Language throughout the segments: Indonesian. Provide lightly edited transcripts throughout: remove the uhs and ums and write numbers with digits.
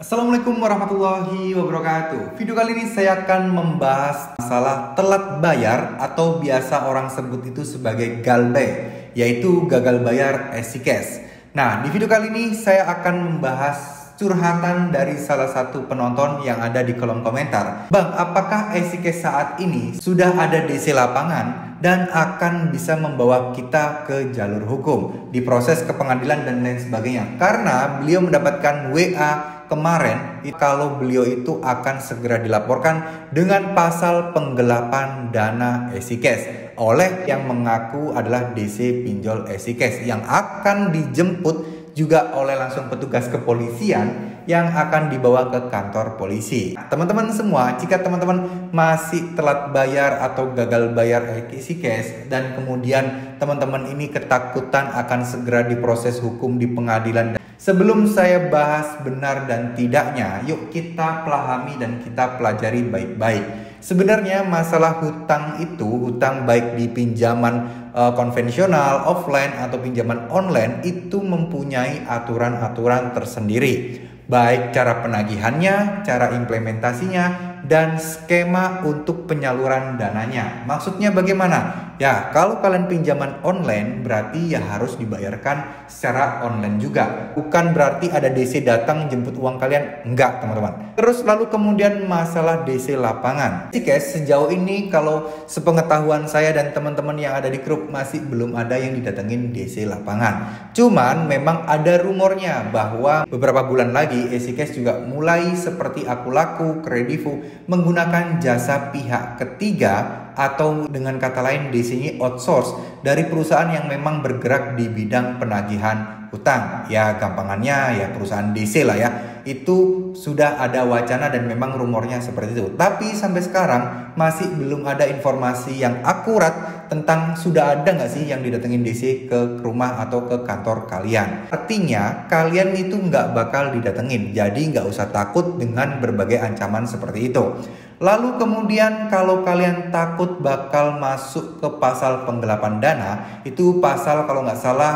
Assalamualaikum warahmatullahi wabarakatuh. Video kali ini saya akan membahas masalah telat bayar atau biasa orang sebut itu sebagai galbay, yaitu gagal bayar e-Cash. Nah, di video kali ini saya akan membahas curhatan dari salah satu penonton yang ada di kolom komentar. Bang, apakah e-Cash saat ini sudah ada DC lapangan dan akan bisa membawa kita ke jalur hukum, diproses ke pengadilan dan lain sebagainya? Karena beliau mendapatkan WA kemarin kalau beliau itu akan segera dilaporkan dengan pasal penggelapan dana e-Cash oleh yang mengaku adalah DC pinjol e-Cash yang akan dijemput juga oleh langsung petugas kepolisian yang akan dibawa ke kantor polisi. Teman-teman semua, jika teman-teman masih telat bayar atau gagal bayar e-Cash dan kemudian teman-teman ini ketakutan akan segera diproses hukum di pengadilan, sebelum saya bahas benar dan tidaknya, yuk kita pahami dan kita pelajari baik-baik. Sebenarnya masalah hutang itu, hutang baik di pinjaman konvensional, offline atau pinjaman online itu mempunyai aturan-aturan tersendiri. Baik cara penagihannya, cara implementasinya, dan skema untuk penyaluran dananya. Maksudnya bagaimana? Ya, kalau kalian pinjaman online berarti ya harus dibayarkan secara online juga. Bukan berarti ada DC datang jemput uang kalian, enggak teman-teman. Terus lalu kemudian masalah DC lapangan. e-Cash sejauh ini kalau sepengetahuan saya dan teman-teman yang ada di grup masih belum ada yang didatengin DC lapangan. Cuman memang ada rumornya bahwa beberapa bulan lagi e-Cash juga mulai seperti Akulaku, Kredivo menggunakan jasa pihak ketiga atau dengan kata lain DC-nya outsource dari perusahaan yang memang bergerak di bidang penagihan hutang. Ya gampangannya ya perusahaan DC lah ya. Itu sudah ada wacana dan memang rumornya seperti itu. Tapi sampai sekarang masih belum ada informasi yang akurat tentang sudah ada nggak sih yang didatengin DC ke rumah atau ke kantor kalian. Artinya kalian itu nggak bakal didatengin. Jadi nggak usah takut dengan berbagai ancaman seperti itu. Lalu kemudian kalau kalian takut bakal masuk ke pasal penggelapan dana, itu pasal kalau nggak salah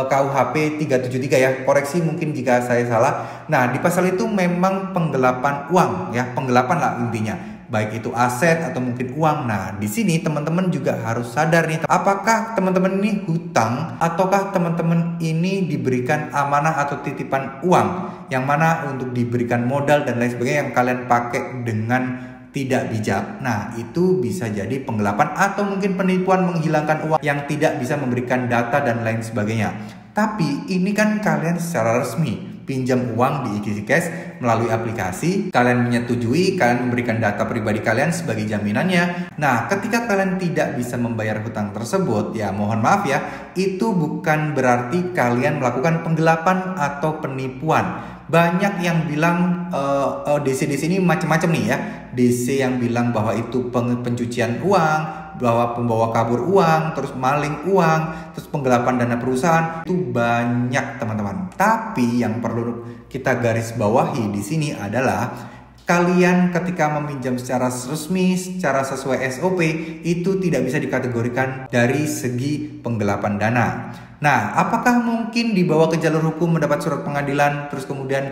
KUHP 373 ya, koreksi mungkin jika saya salah. Nah di pasal itu memang penggelapan uang ya, penggelapan lah intinya, baik itu aset atau mungkin uang. Nah di sini teman-teman juga harus sadar nih, apakah teman-teman ini hutang ataukah teman-teman ini diberikan amanah atau titipan uang yang mana untuk diberikan modal dan lain sebagainya yang kalian pakai dengan tidak bijak. Nah itu bisa jadi penggelapan atau mungkin penipuan menghilangkan uang yang tidak bisa memberikan data dan lain sebagainya. Tapi ini kan kalian secara resmi pinjam uang di e-Cash melalui aplikasi, kalian menyetujui, kalian memberikan data pribadi kalian sebagai jaminannya. Nah ketika kalian tidak bisa membayar hutang tersebut, ya mohon maaf ya, itu bukan berarti kalian melakukan penggelapan atau penipuan. Banyak yang bilang DC-DC ini macam-macam nih ya. DC yang bilang bahwa itu pencucian uang, bahwa pembawa kabur uang, terus maling uang, terus penggelapan dana perusahaan. Itu banyak teman-teman. Tapi yang perlu kita garis bawahi di sini adalah kalian ketika meminjam secara resmi, secara sesuai SOP, itu tidak bisa dikategorikan dari segi penggelapan dana. Nah, apakah mungkin dibawa ke jalur hukum mendapat surat pengadilan terus kemudian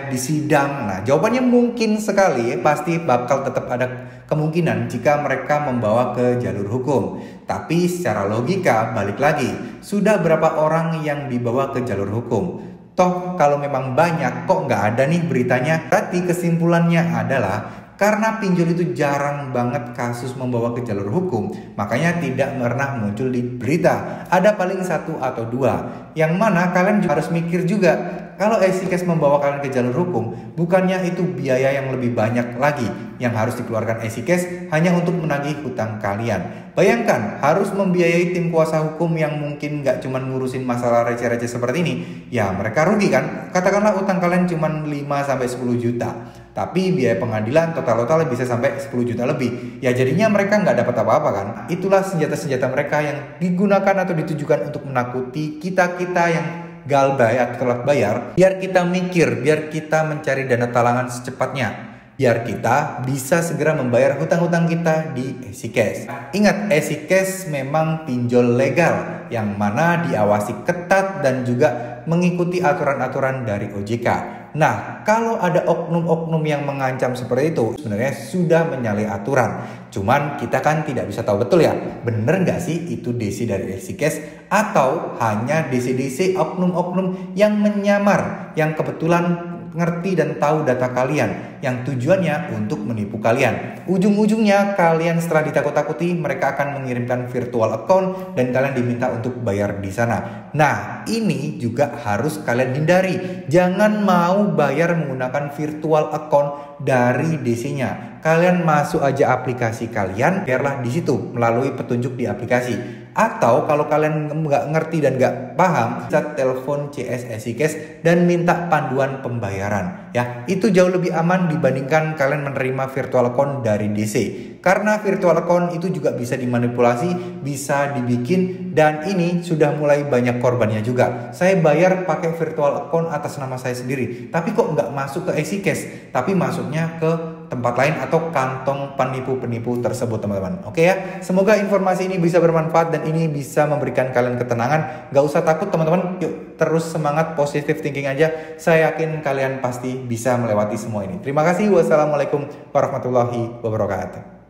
disidang? Nah, jawabannya mungkin sekali, pasti bakal tetap ada kemungkinan jika mereka membawa ke jalur hukum. Tapi secara logika balik lagi, sudah berapa orang yang dibawa ke jalur hukum? Toh kalau memang banyak kok nggak ada nih beritanya. Berarti kesimpulannya adalah karena pinjol itu jarang banget kasus membawa ke jalur hukum, makanya tidak pernah muncul di berita. Ada paling satu atau dua, yang mana kalian juga harus mikir juga, kalau e-Cash membawa kalian ke jalur hukum, bukannya itu biaya yang lebih banyak lagi yang harus dikeluarkan e-Cash hanya untuk menagih hutang kalian. Bayangkan harus membiayai tim kuasa hukum yang mungkin nggak cuma ngurusin masalah receh-receh seperti ini. Ya mereka rugi kan, katakanlah utang kalian cuma 5-10 juta. Tapi biaya pengadilan total bisa sampai 10 juta lebih. Ya jadinya mereka nggak dapat apa-apa kan. Itulah senjata-senjata mereka yang digunakan atau ditujukan untuk menakuti kita-kita yang galbay atau telat bayar. Biar kita mikir, biar kita mencari dana talangan secepatnya. Biar kita bisa segera membayar hutang-hutang kita di e-Cash. Ingat, e-Cash memang pinjol legal yang mana diawasi ketat dan juga mengikuti aturan-aturan dari OJK. Nah, kalau ada oknum-oknum yang mengancam seperti itu, sebenarnya sudah menyalahi aturan. Cuman kita kan tidak bisa tahu betul ya, bener nggak sih itu DC dari EasyCash atau hanya DC-DC oknum-oknum yang menyamar, yang kebetulan ngerti dan tahu data kalian, yang tujuannya untuk menipu kalian. Ujung-ujungnya kalian setelah ditakut-takuti, mereka akan mengirimkan virtual account dan kalian diminta untuk bayar di sana. Nah, ini juga harus kalian hindari. Jangan mau bayar menggunakan virtual account dari DC-nya. Kalian masuk aja aplikasi kalian, biarlah di situ melalui petunjuk di aplikasi. Atau kalau kalian nggak ngerti dan nggak paham, bisa telepon CS EasyCash dan minta panduan pembayaran. Ya, itu jauh lebih aman dibandingkan kalian menerima virtual account dari DC. Karena virtual account itu juga bisa dimanipulasi, bisa dibikin, dan ini sudah mulai banyak korbannya juga. Saya bayar pakai virtual account atas nama saya sendiri, tapi kok nggak masuk ke EasyCash, tapi masuknya ke tempat lain atau kantong penipu-penipu tersebut, teman-teman. Oke ya, semoga informasi ini bisa bermanfaat dan ini bisa memberikan kalian ketenangan. Gak usah takut, teman-teman. Yuk terus semangat, positive thinking aja. Saya yakin kalian pasti bisa melewati semua ini. Terima kasih. Wassalamualaikum warahmatullahi wabarakatuh.